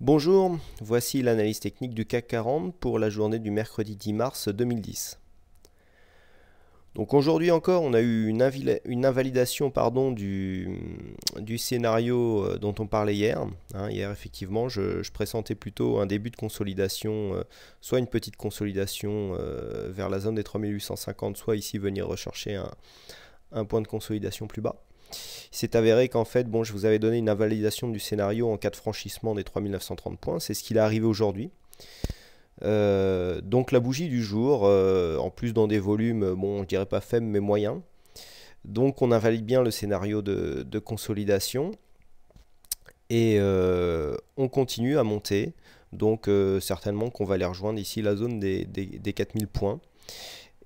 Bonjour, voici l'analyse technique du CAC 40 pour la journée du mercredi 10 mars 2010. Donc aujourd'hui encore, on a eu une invalidation du scénario dont on parlait hier. Hier, effectivement, je pressentais plutôt un début de consolidation, soit une petite consolidation vers la zone des 3850, soit ici venir rechercher un point de consolidation plus bas. Il s'est avéré qu'en fait, bon, je vous avais donné une invalidation du scénario en cas de franchissement des 3930 points. C'est ce qu'il est arrivé aujourd'hui. Donc la bougie du jour, en plus dans des volumes, bon, je dirais pas faibles mais moyens. Donc on invalide bien le scénario de consolidation et on continue à monter. Donc certainement qu'on va aller rejoindre ici la zone des 4000 points.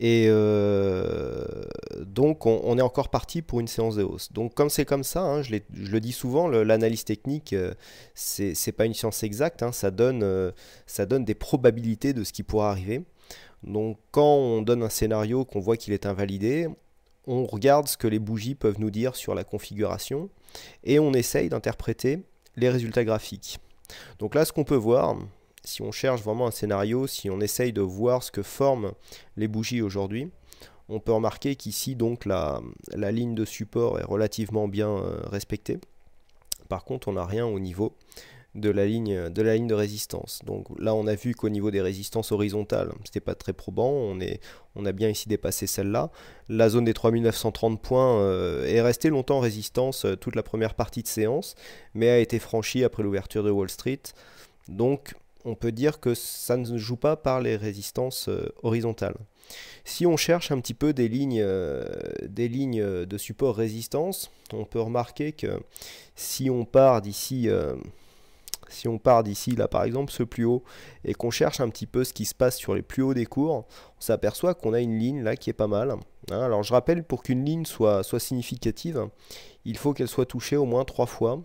Et donc on est encore parti pour une séance de hausse. Donc comme c'est comme ça, hein, je le dis souvent, l'analyse technique, c'est pas une science exacte, hein, ça donne des probabilités de ce qui pourra arriver. Donc quand on donne un scénario, qu'on voit qu'il est invalidé, on regarde ce que les bougies peuvent nous dire sur la configuration et on essaye d'interpréter les résultats graphiques. Donc là, ce qu'on peut voir, si on cherche vraiment un scénario, si on essaye de voir ce que forment les bougies aujourd'hui, on peut remarquer qu'ici donc la ligne de support est relativement bien respectée. Par contre, on n'a rien au niveau de la ligne de résistance. Donc là, on a vu qu'au niveau des résistances horizontales, c'était pas très probant. On a bien ici dépassé celle-là. La zone des 3930 points est restée longtemps en résistance toute la première partie de séance, mais a été franchie après l'ouverture de Wall Street. Donc on peut dire que ça ne joue pas par les résistances horizontales. Si on cherche un petit peu des lignes de support résistance, on peut remarquer que si on part d'ici là par exemple ce plus haut et qu'on cherche un petit peu ce qui se passe sur les plus hauts des cours, on s'aperçoit qu'on a une ligne là qui est pas mal. Alors je rappelle, pour qu'une ligne soit significative, il faut qu'elle soit touchée au moins 3 fois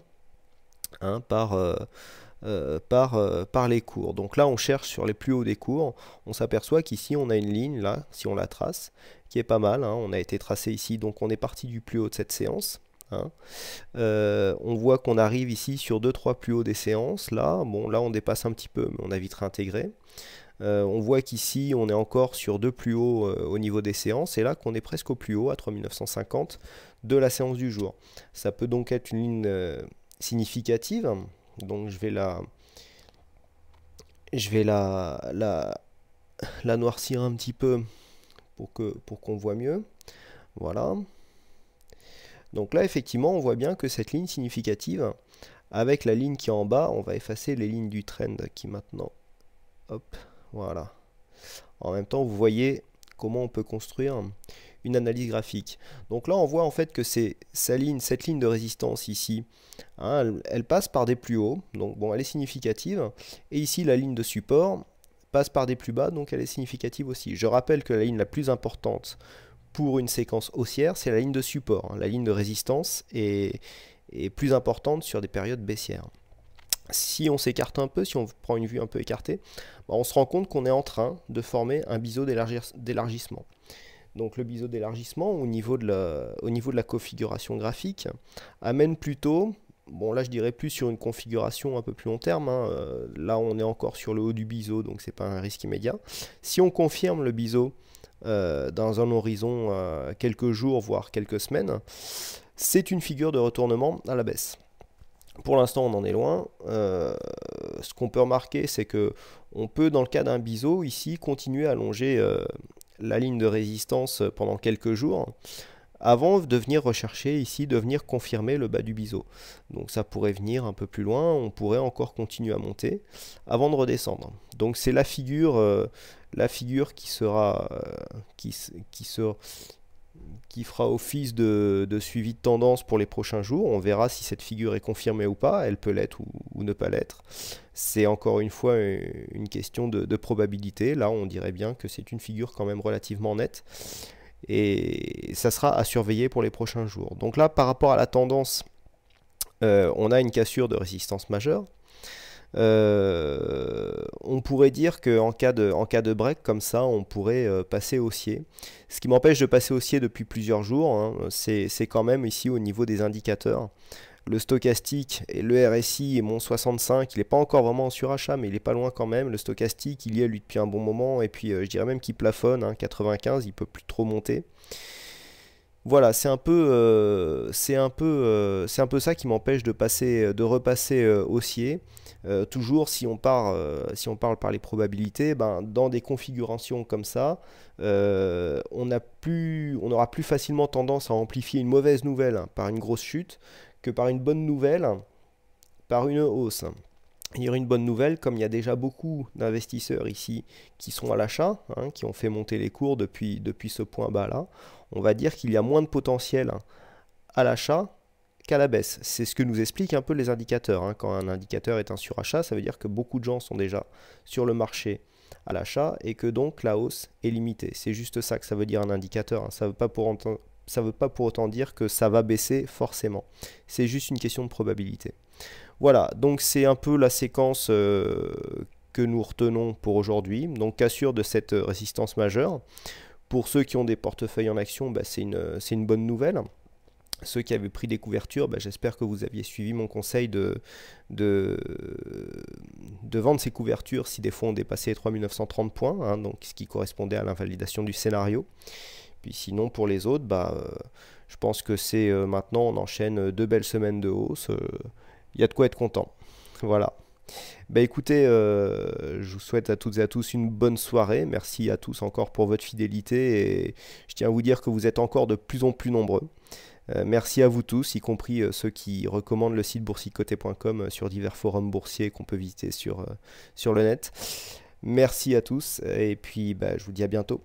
par les cours. Donc là on cherche sur les plus hauts des cours, on s'aperçoit qu'ici on a une ligne là, si on la trace, qui est pas mal, on a été tracé ici, donc on est parti du plus haut de cette séance. On voit qu'on arrive ici sur 2-3 plus hauts des séances, là, bon là on dépasse un petit peu, mais on a vite réintégré. On voit qu'ici on est encore sur 2 plus hauts au niveau des séances, et là qu'on est presque au plus haut, à 3950 de la séance du jour. Ça peut donc être une ligne significative. Donc je vais la noircir un petit peu pour qu'on voit mieux. Voilà. Donc là, effectivement, on voit bien que cette ligne significative, avec la ligne qui est en bas, on va effacer les lignes du trend qui maintenant, hop, voilà. En même temps, vous voyez comment on peut construire une analyse graphique. Donc là, on voit en fait que c'est cette ligne de résistance ici, elle passe par des plus hauts, donc bon, elle est significative. Et ici, la ligne de support passe par des plus bas, donc elle est significative aussi. Je rappelle que la ligne la plus importante pour une séquence haussière, c'est la ligne de support. La ligne de résistance est plus importante sur des périodes baissières. Si on s'écarte un peu, si on prend une vue un peu écartée, on se rend compte qu'on est en train de former un biseau d'élargissement. Donc le biseau d'élargissement au niveau de la configuration graphique amène plutôt, bon là je dirais plus sur une configuration un peu plus long terme, là on est encore sur le haut du biseau, donc c'est pas un risque immédiat. Si on confirme le biseau dans un horizon quelques jours voire quelques semaines, c'est une figure de retournement à la baisse. Pour l'instant, on en est loin. Ce qu'on peut remarquer, c'est que on peut, dans le cas d'un biseau, ici, continuer à allonger la ligne de résistance pendant quelques jours, avant de venir rechercher ici, de venir confirmer le bas du biseau. Donc ça pourrait venir un peu plus loin, on pourrait encore continuer à monter, avant de redescendre. Donc c'est la figure qui fera office de suivi de tendance pour les prochains jours. On verra si cette figure est confirmée ou pas, elle peut l'être ou ne pas l'être. C'est encore une fois une question de probabilité. Là, on dirait bien que c'est une figure quand même relativement nette. Et ça sera à surveiller pour les prochains jours. Donc là, par rapport à la tendance, on a une cassure de résistance majeure. On pourrait dire qu'en cas de break comme ça, on pourrait passer haussier. Ce qui m'empêche de passer haussier depuis plusieurs jours, c'est quand même ici au niveau des indicateurs. le stochastique et le RSI et mon 65, il n'est pas encore vraiment en surachat, mais il est pas loin quand même. Le stochastique, il y est lui depuis un bon moment, et puis je dirais même qu'il plafonne, hein, 95, il peut plus trop monter. Voilà, c'est un peu ça qui m'empêche de repasser haussier. Toujours, si on parle par les probabilités, ben, dans des configurations comme ça, on aura plus facilement tendance à amplifier une mauvaise nouvelle, hein, par une grosse chute que par une bonne nouvelle par une hausse. Il y aura une bonne nouvelle, comme il y a déjà beaucoup d'investisseurs ici qui sont à l'achat, hein, qui ont fait monter les cours depuis ce point bas-là. On va dire qu'il y a moins de potentiel à l'achat qu'à la baisse. C'est ce que nous expliquent un peu les indicateurs, hein. Quand un indicateur est un surachat, ça veut dire que beaucoup de gens sont déjà sur le marché à l'achat et que donc la hausse est limitée. C'est juste ça que ça veut dire un indicateur, hein. Ça ne veut pas pour autant dire que ça va baisser forcément. C'est juste une question de probabilité. Voilà, donc c'est un peu la séquence que nous retenons pour aujourd'hui. Donc cassure de cette résistance majeure. Pour ceux qui ont des portefeuilles en action, bah, c'est une bonne nouvelle. Ceux qui avaient pris des couvertures, bah, j'espère que vous aviez suivi mon conseil de vendre ces couvertures si des fois ont dépassé les 3930 points, hein, donc ce qui correspondait à l'invalidation du scénario. Puis sinon, pour les autres, bah, je pense que c'est maintenant, on enchaîne 2 belles semaines de hausse. Il y a de quoi être content. Voilà. Bah écoutez, je vous souhaite à toutes et à tous une bonne soirée. Merci à tous encore pour votre fidélité et je tiens à vous dire que vous êtes encore de plus en plus nombreux. Merci à vous tous, y compris ceux qui recommandent le site boursicoté.com sur divers forums boursiers qu'on peut visiter sur le net. Merci à tous et puis bah, je vous dis à bientôt.